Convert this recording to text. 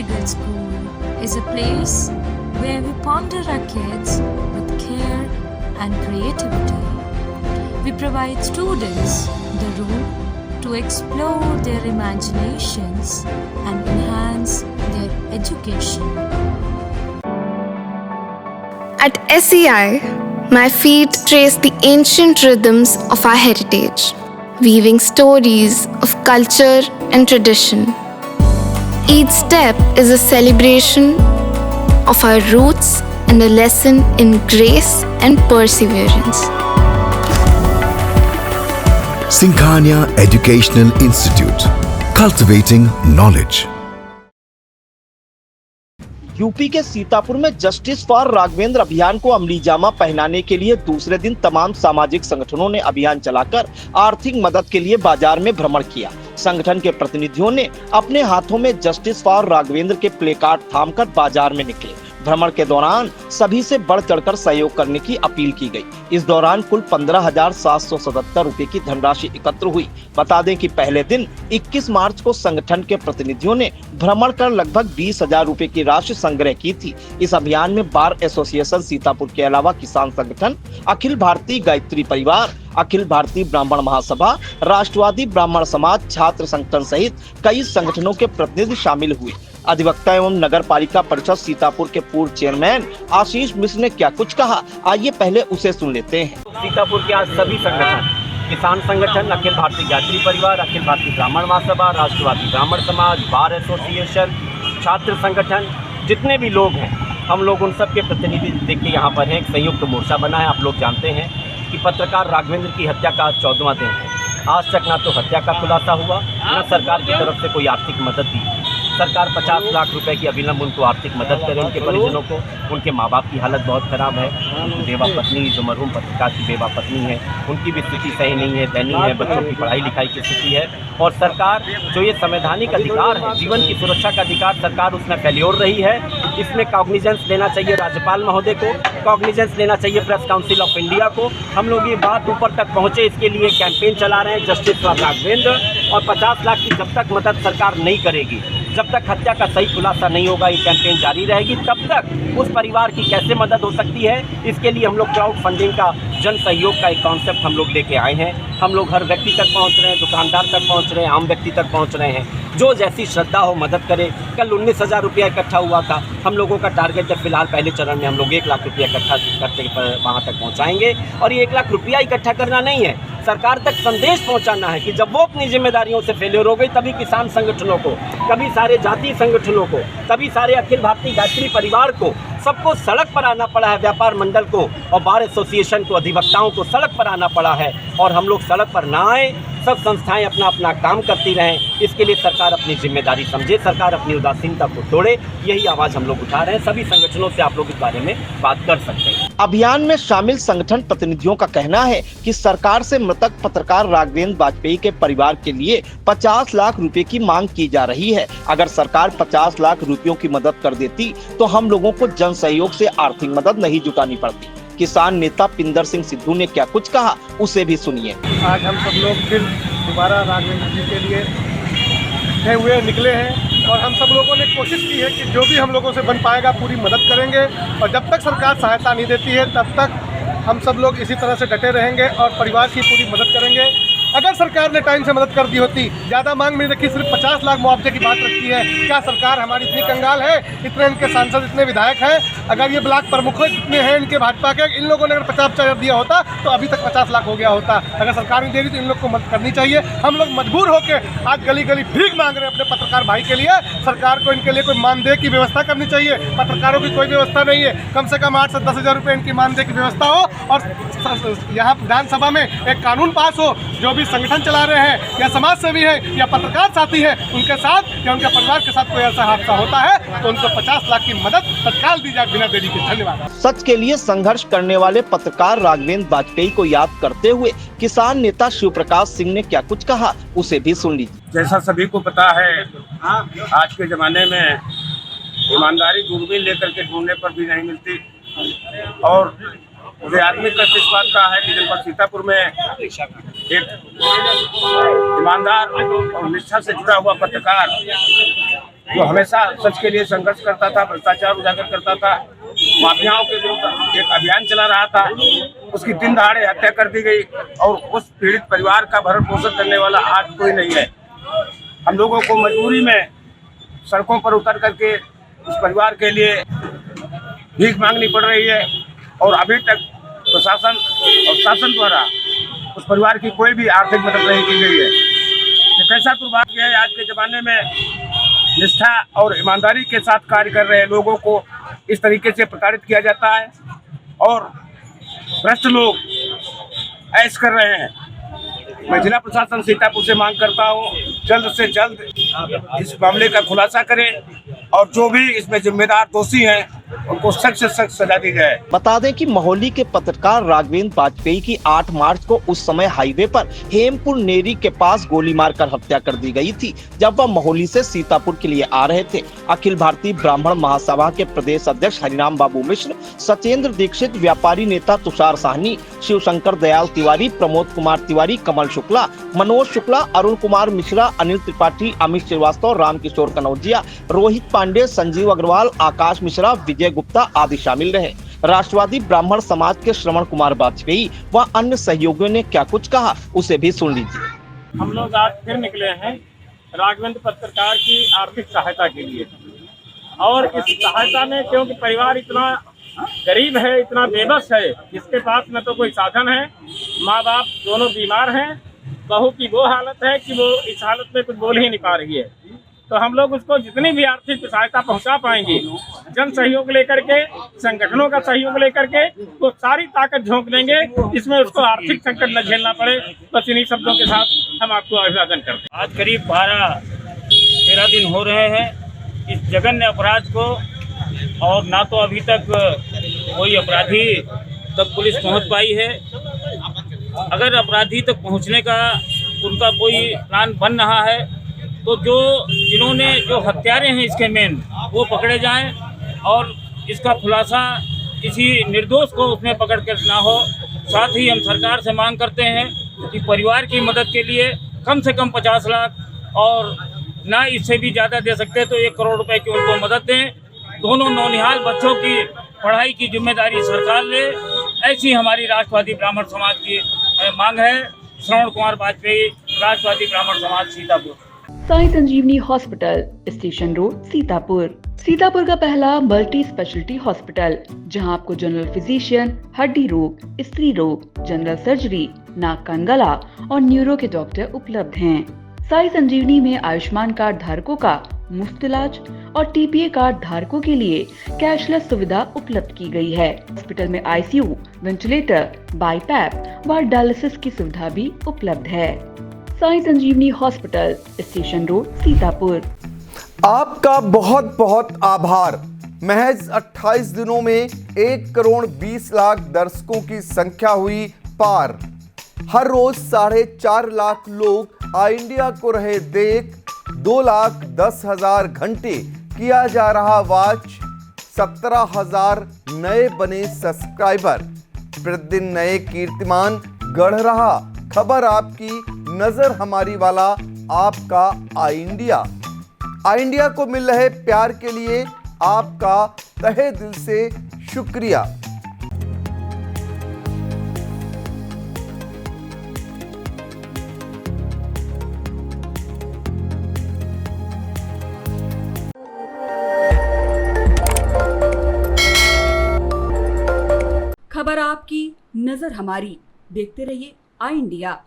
Girls School is a place where we ponder our kids with care and creativity. We provide students the room to explore their imaginations and enhance their education. At SEI, my feet trace the ancient rhythms of our heritage, weaving stories of culture and tradition. Each step is a celebration of our roots and a lesson in grace and perseverance. Singhania Educational Institute, cultivating knowledge. UP के सीतापुर में justice for Raghavendra अभियान को अमली जामा पहनाने के लिए दूसरे दिन तमाम सामाजिक संगठनों ने अभियान चलाकर आर्थिक मदद के लिए बाजार में भ्रमण किया। संगठन के प्रतिनिधियों ने अपने हाथों में जस्टिस फॉर राघवेंद्र के प्ले कार्ड थामकर बाजार में निकले। भ्रमण के दौरान सभी से बढ़ चढ़कर सहयोग करने की अपील की गई। इस दौरान कुल 15,777 रुपए की धनराशि एकत्र हुई। बता दें कि पहले दिन 21 मार्च को संगठन के प्रतिनिधियों ने भ्रमण कर लगभग 20,000 रुपए की राशि संग्रह की थी। इस अभियान में बार एसोसिएशन सीतापुर के अलावा किसान संगठन, अखिल भारतीय गायत्री परिवार, अखिल भारतीय ब्राह्मण महासभा, राष्ट्रवादी ब्राह्मण समाज, छात्र संगठन सहित कई संगठनों के प्रतिनिधि शामिल हुए। अधिवक्ता एवं नगर पालिका परिषद सीतापुर के पूर्व चेयरमैन आशीष मिश्र ने क्या कुछ कहा, आइए पहले उसे सुन लेते हैं। सीतापुर के आज सभी संगठन, किसान संगठन, अखिल भारतीय गायत्री परिवार, अखिल भारतीय ब्राह्मण महासभा, राष्ट्रवादी ब्राह्मण समाज, बार एसोसिएशन, छात्र संगठन, जितने भी लोग हैं, हम लोग उन सब के प्रतिनिधि देखिए यहाँ पर हैं। एक संयुक्त मोर्चा बना है। आप लोग जानते हैं कि पत्रकार राघवेंद्र की हत्या का 14वां दिन है। आज तक ना तो हत्या का खुलासा हुआ, न सरकार की तरफ से कोई आर्थिक मदद दी। सरकार 50 लाख रुपए की अविलंब उनको आर्थिक मदद करे, उनके परिजनों को। उनके माँ बाप की हालत बहुत ख़राब है। उनकी बेवा पत्नी, जो मरहूम पत्रकार की बेवा पत्नी है, उनकी भी स्थिति सही नहीं है, दयनीय है। बच्चों की पढ़ाई लिखाई की स्थिति है। और सरकार जो ये संवैधानिक अधिकार है, जीवन की सुरक्षा का अधिकार, सरकार उसमें फेल्योर रही है। इसमें कॉग्निजेंस लेना चाहिए राज्यपाल महोदय को, कॉग्निजेंस लेना चाहिए प्रेस काउंसिल ऑफ इंडिया को। हम लोग ये बात ऊपर तक पहुँचे, इसके लिए कैंपेन चला रहे हैं जस्टिस फॉर राघवेंद्र। और 50 लाख की जब तक मदद सरकार नहीं करेगी, जब तक हत्या का सही खुलासा नहीं होगा, ये कैंपेन जारी रहेगी। तब तक उस परिवार की कैसे मदद हो सकती है, इसके लिए हम लोग क्राउड फंडिंग का, जन सहयोग का एक कॉन्सेप्ट हम लोग लेके आए हैं। हम लोग हर व्यक्ति तक पहुंच रहे हैं, दुकानदार तक पहुंच रहे हैं, आम व्यक्ति तक पहुंच रहे हैं। जो जैसी श्रद्धा हो मदद करे। कल 19,000 रुपया इकट्ठा हुआ था। हम लोगों का टारगेट है, फिलहाल पहले चरण में हम लोग 1 लाख रुपया इकट्ठा करते वहाँ तक पहुँचाएँगे। और ये 1 लाख रुपया इकट्ठा करना नहीं है, सरकार तक संदेश पहुंचाना है कि जब वो अपनी जिम्मेदारियों से फेलियर हो गई, तभी किसान संगठनों को, कभी सारे जातीय संगठनों को, तभी सारे अखिल भारतीय गायत्री परिवार को, सबको सड़क पर आना पड़ा है। व्यापार मंडल को और बार एसोसिएशन को, अधिवक्ताओं को सड़क पर आना पड़ा है। और हम लोग सड़क पर ना आए, सब संस्थाएं अपना अपना काम करती रहें। इसके लिए सरकार अपनी जिम्मेदारी समझे, सरकार अपनी उदासीनता को तोड़े। यही आवाज़ हम लोग उठा रहे हैं। सभी संगठनों से आप लोग इस बारे में बात कर सकते हैं। अभियान में शामिल संगठन प्रतिनिधियों का कहना है कि सरकार से मृतक पत्रकार राघवेंद्र वाजपेयी के परिवार के लिए 50 लाख रुपए की मांग की जा रही है। अगर सरकार 50 लाख रुपयों की मदद कर देती तो हम लोगों को जन सहयोग से आर्थिक मदद नहीं जुटानी पड़ती। किसान नेता पिंदर सिंह सिद्धू ने क्या कुछ कहा, उसे भी सुनिए। आज हम सब लोग फिर दोबारा राघवेंद्र जी के लिए उठे हुए निकले हैं और हम सब लोगों ने कोशिश की है कि जो भी हम लोगों से बन पाएगा पूरी मदद करेंगे। और जब तक सरकार सहायता नहीं देती है तब तक हम सब लोग इसी तरह से डटे रहेंगे और परिवार की पूरी मदद करेंगे। अगर सरकार ने टाइम से मदद कर दी होती, ज़्यादा मांग नहीं रखी, सिर्फ 50 लाख मुआवजे की बात रखती है, क्या सरकार हमारी इतनी कंगाल है? इतने इनके सांसद, इतने विधायक हैं, अगर ये ब्लॉक प्रमुख जितने हैं इनके भाजपा के, इन लोगों ने अगर 50 दिया होता तो अभी तक 50 लाख हो गया होता। अगर सरकार नहीं दे रही तो इन लोग को मदद करनी चाहिए। हम लोग मजबूर होकर आज गली गली भीख मांग रहे हैं अपने पत्रकार भाई के लिए। सरकार को इनके लिए कोई मानदेय की व्यवस्था करनी चाहिए। पत्रकारों की कोई व्यवस्था नहीं है, कम से कम 8 से 10 हज़ार रुपये इनकी मानदेय की व्यवस्था हो। और यहाँ विधानसभा में एक कानून पास हो, जो भी संगठन चला रहे हैं या समाज सेवी है या पत्रकार साथी है, उनके साथ या उनके परिवार के साथ कोई ऐसा हादसा होता है तो उनको 50 लाख की मदद तत्काल दी जाए बिना देरी के। धन्यवाद। सच के लिए संघर्ष करने वाले पत्रकार राघवेंद्र वाजपेयी को याद करते हुए किसान नेता शिव प्रकाश सिंह ने क्या कुछ कहा, उसे भी सुन लीजिए। जैसा सभी को पता है, आज के जमाने में ईमानदारी दूरबीन लेकर के ढूंढने पर भी नहीं मिलती। और मुझे आदमी कष्ट इस बात का है कि जनपद सीतापुर में एक ईमानदार और निष्ठा से जुड़ा हुआ पत्रकार जो हमेशा सच के लिए संघर्ष करता था, भ्रष्टाचार उजागर करता था, माफियाओं के विरुद्ध एक अभियान चला रहा था, उसकी दिन दहाड़े हत्या कर दी गई और उस पीड़ित परिवार का भरण पोषण करने वाला आज कोई नहीं है। हम लोगों को मजबूरी में सड़कों पर उतर करके उस परिवार के लिए भीख मांगनी पड़ रही है और अभी तक प्रशासन और शासन द्वारा उस परिवार की कोई भी आर्थिक मदद नहीं की गई है। ये कैसा दुर्भाग्य है, आज के ज़माने में निष्ठा और ईमानदारी के साथ कार्य कर रहे लोगों को इस तरीके से प्रताड़ित किया जाता है और भ्रष्ट लोग ऐश कर रहे हैं। मैं जिला प्रशासन सीतापुर से मांग करता हूँ जल्द से जल्द इस मामले का खुलासा करें और जो भी इसमें जिम्मेदार दोषी हैं उनको सख्त से सख्त सजा दी जाए। बता दें कि मोहाली के पत्रकार राघवेंद्र वाजपेयी की 8 मार्च को उस समय हाईवे पर हेमपुर नेरी के पास गोली मारकर हत्या कर दी गई थी, जब वह मोहाली से सीतापुर के लिए आ रहे थे। अखिल भारतीय ब्राह्मण महासभा के प्रदेश अध्यक्ष हरिनाम बाबू मिश्र, सत्येंद्र दीक्षित, व्यापारी नेता तुषार साहनी, शिवशंकर दयाल तिवारी, प्रमोद कुमार तिवारी, कमल शुक्ला, मनोज शुक्ला, अरुण कुमार मिश्रा, अनिल त्रिपाठी, अमित श्रीवास्तव, रामकिशोर कनौजिया, रोहित पांडे, संजीव अग्रवाल, आकाश मिश्रा, विजय गुप्ता आदि शामिल रहे। राष्ट्रवादी ब्राह्मण समाज के श्रवण कुमार वाजपेयी व अन्य सहयोगियों ने क्या कुछ कहा, उसे भी सुन लीजिए। हम लोग आज फिर निकले हैं राघवेंद्र पत्रकार की आर्थिक सहायता के लिए और इस सहायता में क्योंकि परिवार इतना गरीब है, इतना बेबस है, जिसके पास न तो कोई साधन है, माँ बाप दोनों बीमार हैं, बहू की वो हालत है कि वो इस हालत में कुछ बोल ही नहीं पा रही है। तो हम लोग उसको जितनी भी आर्थिक सहायता पहुंचा पाएंगे, जन सहयोग लेकर के, संगठनों का सहयोग लेकर के, तो सारी ताकत झोंक देंगे, इसमें उसको आर्थिक संकट न झेलना पड़े। बस इन्हीं शब्दों के साथ हम आपको अभिवादन करते हैं। आज करीब 12-13 दिन हो रहे हैं इस जघन्य अपराध को और ना तो अभी तक कोई अपराधी तक पुलिस पहुंच पाई है। अगर अपराधी तक पहुंचने का उनका कोई प्लान बन रहा है तो जिन्होंने जो हत्यारे हैं इसके मेन वो पकड़े जाएं और इसका खुलासा किसी निर्दोष को उसमें पकड़ कर ना हो। साथ ही हम सरकार से मांग करते हैं कि परिवार की मदद के लिए कम से कम 50 लाख और ना इससे भी ज़्यादा दे सकते तो 1 करोड़ रुपए की उनको मदद दें। दोनों नौनिहाल बच्चों की पढ़ाई की जिम्मेदारी सरकार ले, ऐसी हमारी राष्ट्रवादी ब्राह्मण समाज की मांग है। Shravan Kumar Vajpayee, Rashtravadi Brahman Samaj, Sitapur. Sai Sanjivani hospital, station road, Sitapur. Sitapur का पहला मल्टी स्पेशलिटी हॉस्पिटल, जहां आपको जनरल फिजिशियन, हड्डी रोग, स्त्री रोग, जनरल सर्जरी, नाक कान गला और न्यूरो के डॉक्टर उपलब्ध हैं। साई संजीवनी में आयुष्मान कार्ड धारकों का मुफ्त इलाज और टीपीए कार्ड धारकों के लिए कैशलेस सुविधा उपलब्ध की गई है। हॉस्पिटल में आईसीयू, वेंटिलेटर, बाईपैप व डायलिसिस की सुविधा भी उपलब्ध है। Sai Sanjivani hospital, station road, Sitapur. आपका बहुत बहुत आभार। महज 28 दिनों में 1 करोड़ 20 लाख दर्शकों की संख्या हुई पार। हर रोज 4.5 लाख लोग आई इंडिया को रहे देख। 2,10,000 घंटे किया जा रहा वॉच। 17,000 नए बने सब्सक्राइबर। प्रतिदिन नए कीर्तिमान गढ़ रहा। खबर आपकी, नजर हमारी वाला आपका आई इंडिया। आई इंडिया को मिल रहे प्यार के लिए आपका तहे दिल से शुक्रिया। खबर आपकी, नजर हमारी। देखते रहिए आई इंडिया।